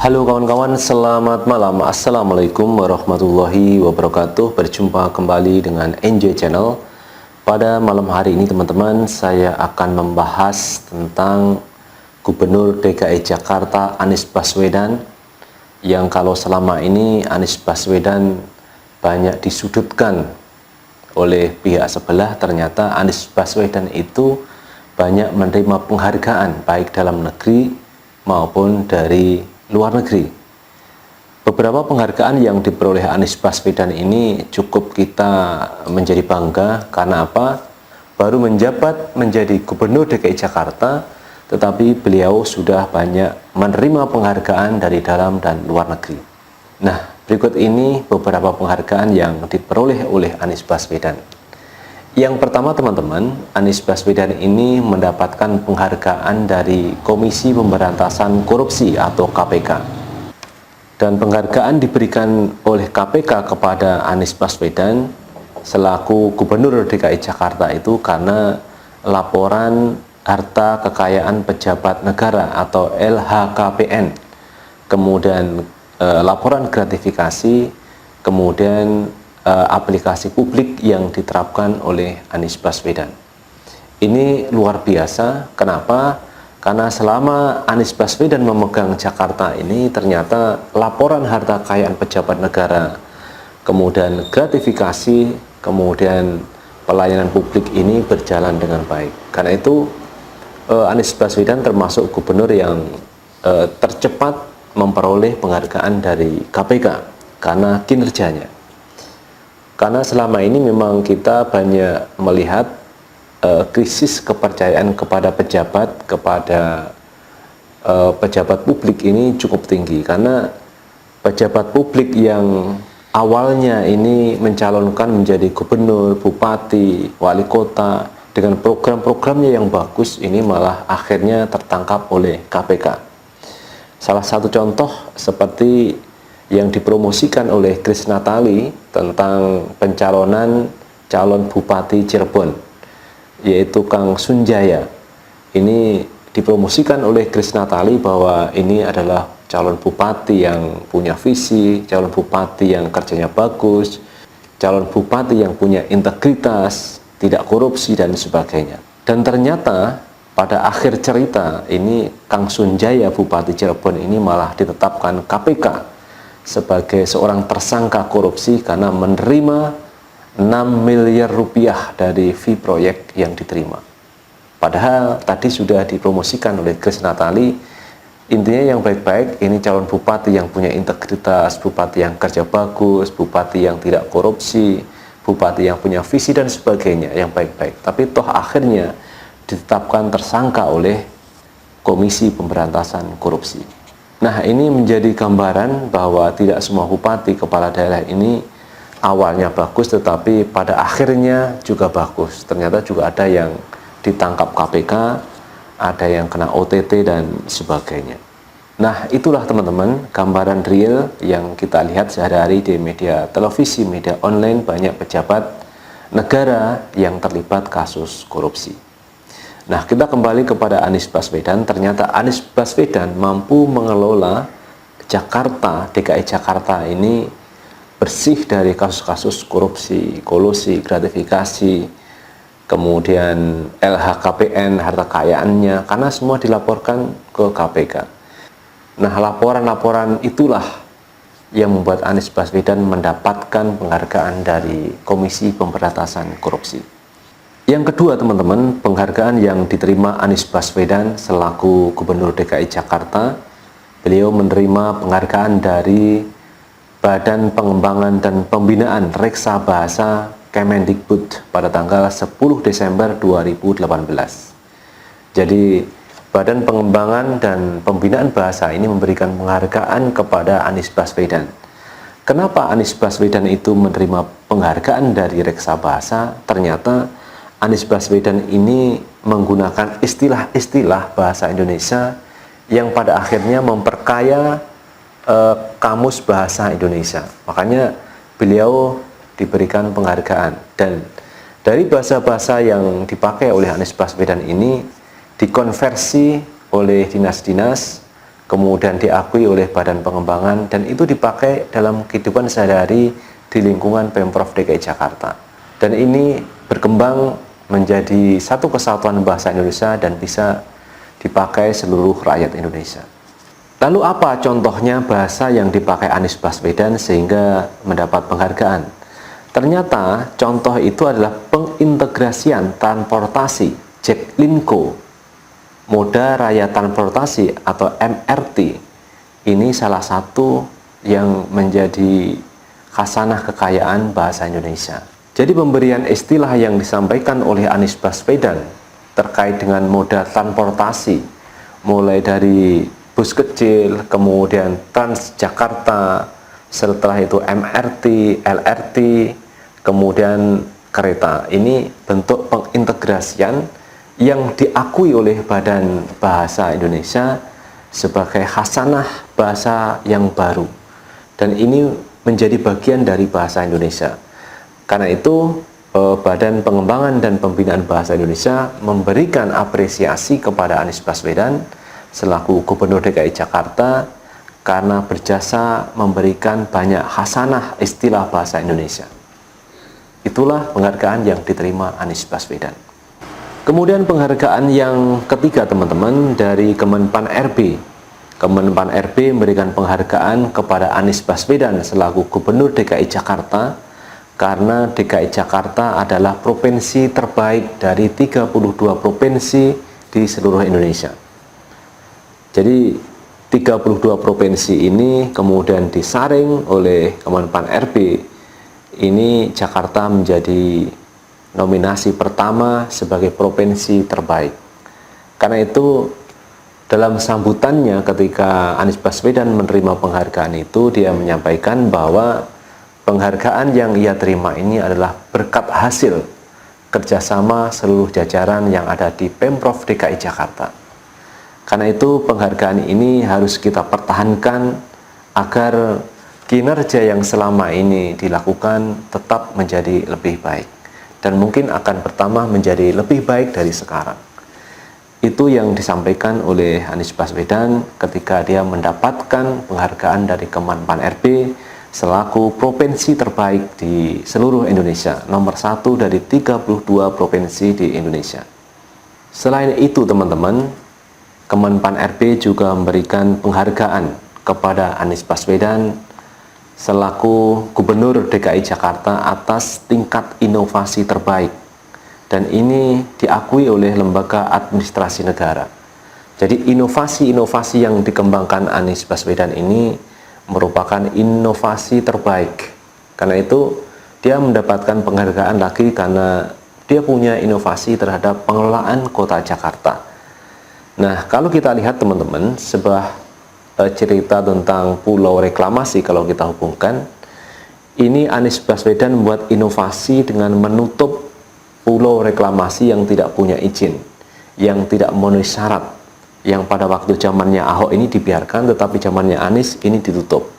Halo kawan-kawan, selamat malam. Assalamualaikum warahmatullahi wabarakatuh. Berjumpa kembali dengan Enjoy Channel. Pada malam hari ini teman-teman, saya akan membahas tentang Gubernur DKI Jakarta Anies Baswedan, yang kalau selama ini Anies Baswedan banyak disudutkan oleh pihak sebelah. Ternyata Anies Baswedan itu banyak menerima penghargaan baik dalam negeri maupun dari luar negeri. Beberapa penghargaan yang diperoleh Anies Baswedan ini cukup kita menjadi bangga. Karena apa? Baru menjabat menjadi Gubernur DKI Jakarta, tetapi beliau sudah banyak menerima penghargaan dari dalam dan luar negeri. Nah, berikut ini beberapa penghargaan yang diperoleh oleh Anies Baswedan. Yang pertama teman-teman, Anies Baswedan ini mendapatkan penghargaan dari Komisi Pemberantasan Korupsi atau KPK. Dan penghargaan diberikan oleh KPK kepada Anies Baswedan selaku Gubernur DKI Jakarta itu karena laporan harta kekayaan pejabat negara atau LHKPN, kemudian laporan gratifikasi, kemudian aplikasi publik yang diterapkan oleh Anies Baswedan. Ini luar biasa. Kenapa? Karena selama Anies Baswedan memegang Jakarta ini, ternyata laporan harta kekayaan pejabat negara, kemudian gratifikasi, kemudian pelayanan publik ini berjalan dengan baik. Karena itu Anies Baswedan termasuk gubernur yang tercepat memperoleh penghargaan dari KPK karena kinerjanya. Karena selama ini memang kita banyak melihat krisis kepercayaan kepada pejabat publik ini cukup tinggi. Karena pejabat publik yang awalnya ini mencalonkan menjadi gubernur, bupati, wali kota dengan program-programnya yang bagus, ini malah akhirnya tertangkap oleh KPK. Salah satu contoh seperti yang dipromosikan oleh Grace Natali tentang pencalonan calon Bupati Cirebon, yaitu Kang Sunjaya. Ini dipromosikan oleh Grace Natali bahwa ini adalah calon bupati yang punya visi, calon bupati yang kerjanya bagus, calon bupati yang punya integritas, tidak korupsi dan sebagainya. Dan ternyata pada akhir cerita ini Kang Sunjaya Bupati Cirebon ini malah ditetapkan KPK sebagai seorang tersangka korupsi karena menerima 6 miliar rupiah dari fee proyek yang diterima. Padahal tadi sudah dipromosikan oleh Grace Natali, intinya yang baik-baik, ini calon bupati yang punya integritas, bupati yang kerja bagus, bupati yang tidak korupsi, bupati yang punya visi dan sebagainya, yang baik-baik. Tapi toh akhirnya ditetapkan tersangka oleh Komisi Pemberantasan Korupsi. Nah, ini menjadi gambaran bahwa tidak semua bupati kepala daerah ini awalnya bagus, tetapi pada akhirnya juga bagus. Ternyata juga ada yang ditangkap KPK, ada yang kena OTT dan sebagainya. Nah, itulah teman-teman gambaran real yang kita lihat sehari-hari di media televisi, media online, banyak pejabat negara yang terlibat kasus korupsi. Nah, kita kembali kepada Anies Baswedan. Ternyata Anies Baswedan mampu mengelola Jakarta, DKI Jakarta ini bersih dari kasus-kasus korupsi, kolusi, gratifikasi, kemudian LHKPN, harta kekayaannya, karena semua dilaporkan ke KPK. Nah, laporan-laporan itulah yang membuat Anies Baswedan mendapatkan penghargaan dari Komisi Pemberantasan Korupsi. Yang kedua teman-teman, penghargaan yang diterima Anies Baswedan selaku Gubernur DKI Jakarta, beliau menerima penghargaan dari Badan Pengembangan dan Pembinaan Reksa Bahasa Kemendikbud pada tanggal 10 Desember 2018. Jadi Badan Pengembangan dan Pembinaan Bahasa ini memberikan penghargaan kepada Anies Baswedan. Kenapa Anies Baswedan itu menerima penghargaan dari Reksa Bahasa? Ternyata Anies Baswedan ini menggunakan istilah-istilah bahasa Indonesia yang pada akhirnya memperkaya kamus bahasa Indonesia. Makanya beliau diberikan penghargaan. Dan dari bahasa-bahasa yang dipakai oleh Anies Baswedan ini dikonversi oleh dinas-dinas kemudian diakui oleh Badan Pengembangan, dan itu dipakai dalam kehidupan sehari-hari di lingkungan Pemprov DKI Jakarta. Dan ini berkembang menjadi satu kesatuan bahasa Indonesia dan bisa dipakai seluruh rakyat Indonesia. Lalu apa contohnya bahasa yang dipakai Anies Baswedan sehingga mendapat penghargaan? Ternyata contoh itu adalah pengintegrasian transportasi Jaklingko, Moda Raya Transportasi atau MRT. Ini salah satu yang menjadi khasanah kekayaan bahasa Indonesia. Jadi pemberian istilah yang disampaikan oleh Anies Baswedan terkait dengan moda transportasi, mulai dari bus kecil, kemudian Transjakarta, setelah itu MRT, LRT, kemudian kereta. Ini bentuk pengintegrasian yang diakui oleh Badan Bahasa Indonesia sebagai khasanah bahasa yang baru. Dan ini menjadi bagian dari bahasa Indonesia. Karena itu Badan Pengembangan dan Pembinaan Bahasa Indonesia memberikan apresiasi kepada Anies Baswedan selaku Gubernur DKI Jakarta karena berjasa memberikan banyak khasanah istilah bahasa Indonesia. Itulah penghargaan yang diterima Anies Baswedan. Kemudian penghargaan yang ketiga teman-teman dari Kemenpan RB. Kemenpan RB memberikan penghargaan kepada Anies Baswedan selaku Gubernur DKI Jakarta karena DKI Jakarta adalah provinsi terbaik dari 32 provinsi di seluruh Indonesia. Jadi 32 provinsi ini kemudian disaring oleh Kemenpan RB. Ini Jakarta menjadi nominasi pertama sebagai provinsi terbaik. Karena itu dalam sambutannya ketika Anies Baswedan menerima penghargaan itu, dia menyampaikan bahwa penghargaan yang ia terima ini adalah berkat hasil kerjasama seluruh jajaran yang ada di Pemprov DKI Jakarta. Karena itu penghargaan ini harus kita pertahankan agar kinerja yang selama ini dilakukan tetap menjadi lebih baik. Dan mungkin akan bertambah menjadi lebih baik dari sekarang. Itu yang disampaikan oleh Anies Baswedan ketika dia mendapatkan penghargaan dari Kemenpan RB selaku provinsi terbaik di seluruh Indonesia, nomor 1 dari 32 provinsi di Indonesia. Selain itu teman-teman, Kemenpan RB juga memberikan penghargaan kepada Anies Baswedan selaku Gubernur DKI Jakarta atas tingkat inovasi terbaik, dan ini diakui oleh lembaga administrasi negara. Jadi inovasi-inovasi yang dikembangkan Anies Baswedan ini merupakan inovasi terbaik. Karena itu dia mendapatkan penghargaan lagi karena dia punya inovasi terhadap pengelolaan kota Jakarta. Nah, kalau kita lihat teman-teman, sebuah cerita tentang pulau reklamasi kalau kita hubungkan, ini Anies Baswedan membuat inovasi dengan menutup pulau reklamasi yang tidak punya izin, yang tidak memenuhi syarat, yang pada waktu zamannya Ahok ini dibiarkan, tetapi zamannya Anies ini ditutup.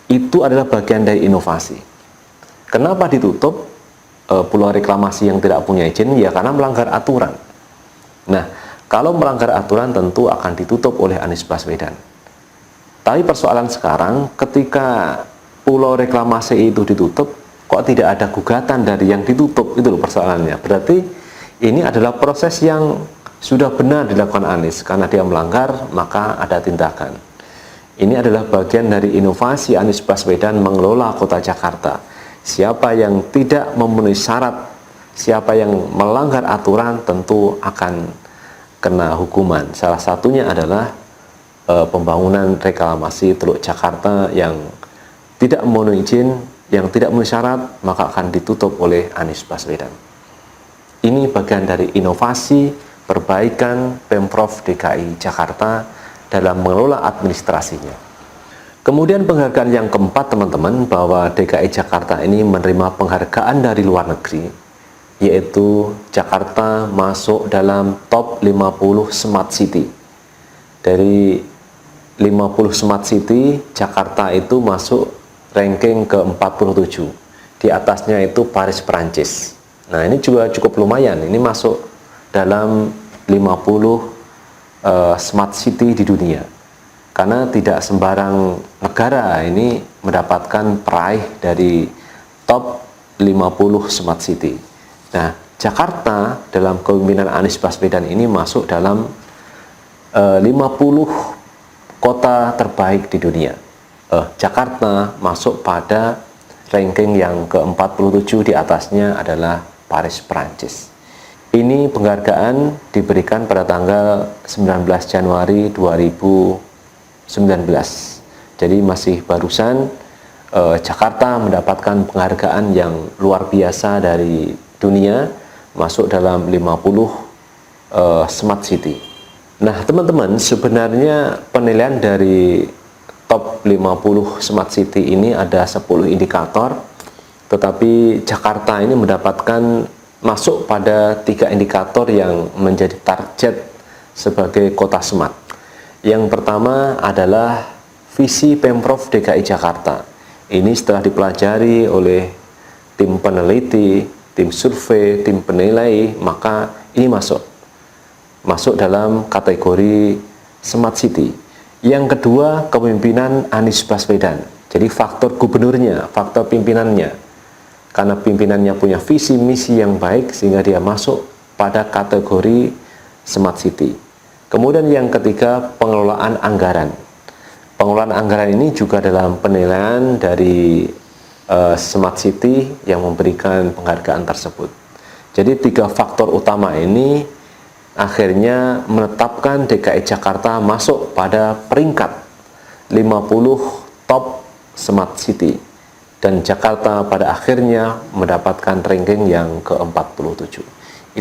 Itu adalah bagian dari inovasi. Kenapa ditutup pulau reklamasi yang tidak punya izin? Ya karena melanggar aturan. Nah, kalau melanggar aturan tentu akan ditutup oleh Anies Baswedan. Tapi persoalan sekarang ketika pulau reklamasi itu ditutup, kok tidak ada gugatan dari yang ditutup, itu loh persoalannya. Berarti ini adalah proses yang sudah benar dilakukan Anies, karena dia melanggar maka ada tindakan. Ini adalah bagian dari inovasi Anies Baswedan mengelola kota Jakarta. Siapa yang tidak memenuhi syarat, siapa yang melanggar aturan tentu akan kena hukuman. Salah satunya adalah pembangunan reklamasi Teluk Jakarta yang tidak memenuhi izin, yang tidak memenuhi syarat, maka akan ditutup oleh Anies Baswedan. Ini bagian dari inovasi perbaikan Pemprov DKI Jakarta dalam mengelola administrasinya. Kemudian penghargaan yang keempat teman-teman, bahwa DKI Jakarta ini menerima penghargaan dari luar negeri, yaitu Jakarta masuk dalam top 50 Smart City. Dari 50 Smart City, Jakarta itu masuk ranking ke-47. Di atasnya itu Paris, Perancis. Nah, ini juga cukup lumayan. Ini masuk dalam 50 Smart City di dunia. karena tidak sembarang negara ini mendapatkan peraih dari top 50 Smart City. Nah, Jakarta dalam kepemimpinan Anies Baswedan ini masuk dalam 50 kota terbaik di dunia. Jakarta masuk pada ranking yang ke-47, di atasnya adalah Paris, Perancis. Ini penghargaan diberikan pada tanggal 19 Januari 2019. Jadi masih barusan Jakarta mendapatkan penghargaan yang luar biasa dari dunia, masuk dalam 50 Smart City. Nah, teman-teman, sebenarnya penilaian dari top 50 Smart City ini ada 10 indikator, tetapi Jakarta ini mendapatkan masuk pada 3 indikator yang menjadi target sebagai kota smart. Yang pertama adalah visi Pemprov DKI Jakarta. Ini setelah dipelajari oleh tim peneliti, tim survei, tim penilai, maka ini masuk dalam kategori Smart City. Yang kedua, kepemimpinan Anies Baswedan. Jadi faktor gubernurnya, faktor pimpinannya. Karena pimpinannya punya visi misi yang baik sehingga dia masuk pada kategori Smart City. Kemudian yang ketiga, pengelolaan anggaran. Pengelolaan anggaran ini juga dalam penilaian dari Smart City yang memberikan penghargaan tersebut. Jadi 3 faktor utama ini akhirnya menetapkan DKI Jakarta masuk pada peringkat 50 top Smart City, dan Jakarta pada akhirnya mendapatkan ranking yang ke-47.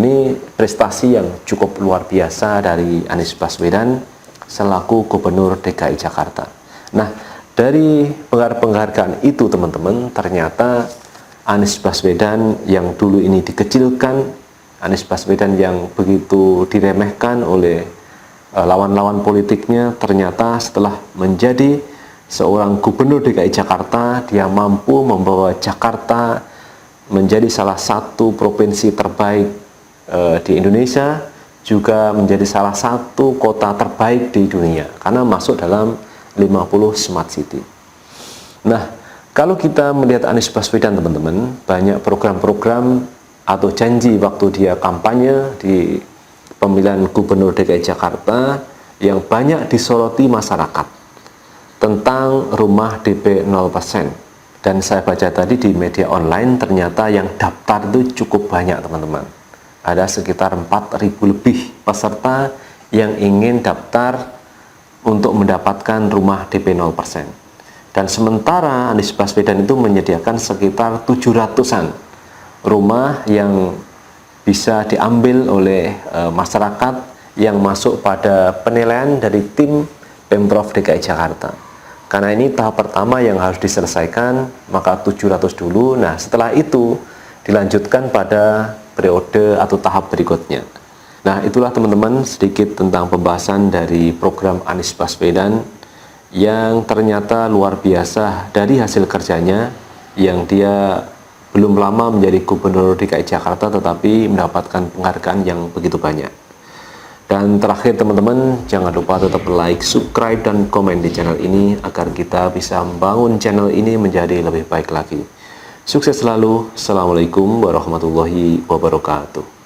Ini prestasi yang cukup luar biasa dari Anies Baswedan selaku Gubernur DKI Jakarta. Nah, dari penghargaan itu teman-teman, ternyata Anies Baswedan yang dulu ini dikecilkan, Anies Baswedan yang begitu diremehkan oleh lawan-lawan politiknya, ternyata setelah menjadi seorang Gubernur DKI Jakarta, dia mampu membawa Jakarta menjadi salah satu provinsi terbaik di Indonesia, juga menjadi salah satu kota terbaik di dunia karena masuk dalam 50 Smart City. Nah, kalau kita melihat Anies Baswedan teman-teman, banyak program-program atau janji waktu dia kampanye di pemilihan Gubernur DKI Jakarta yang banyak disoroti masyarakat tentang rumah DP 0%. Dan saya baca tadi di media online, ternyata yang daftar itu cukup banyak teman-teman. Ada sekitar 4.000 lebih peserta yang ingin daftar untuk mendapatkan rumah DP 0%. Dan sementara Anies Baswedan itu menyediakan sekitar 700-an rumah yang bisa diambil oleh masyarakat yang masuk pada penilaian dari tim Pemprov DKI Jakarta. Karena ini tahap pertama yang harus diselesaikan, maka 700 dulu. Nah, setelah itu dilanjutkan pada periode atau tahap berikutnya. Nah, itulah teman-teman sedikit tentang pembahasan dari program Anies Baswedan yang ternyata luar biasa dari hasil kerjanya, yang dia belum lama menjadi Gubernur DKI Jakarta tetapi mendapatkan penghargaan yang begitu banyak. Dan terakhir teman-teman, jangan lupa tetap like, subscribe, dan komen di channel ini agar kita bisa membangun channel ini menjadi lebih baik lagi. Sukses selalu. Assalamualaikum warahmatullahi wabarakatuh.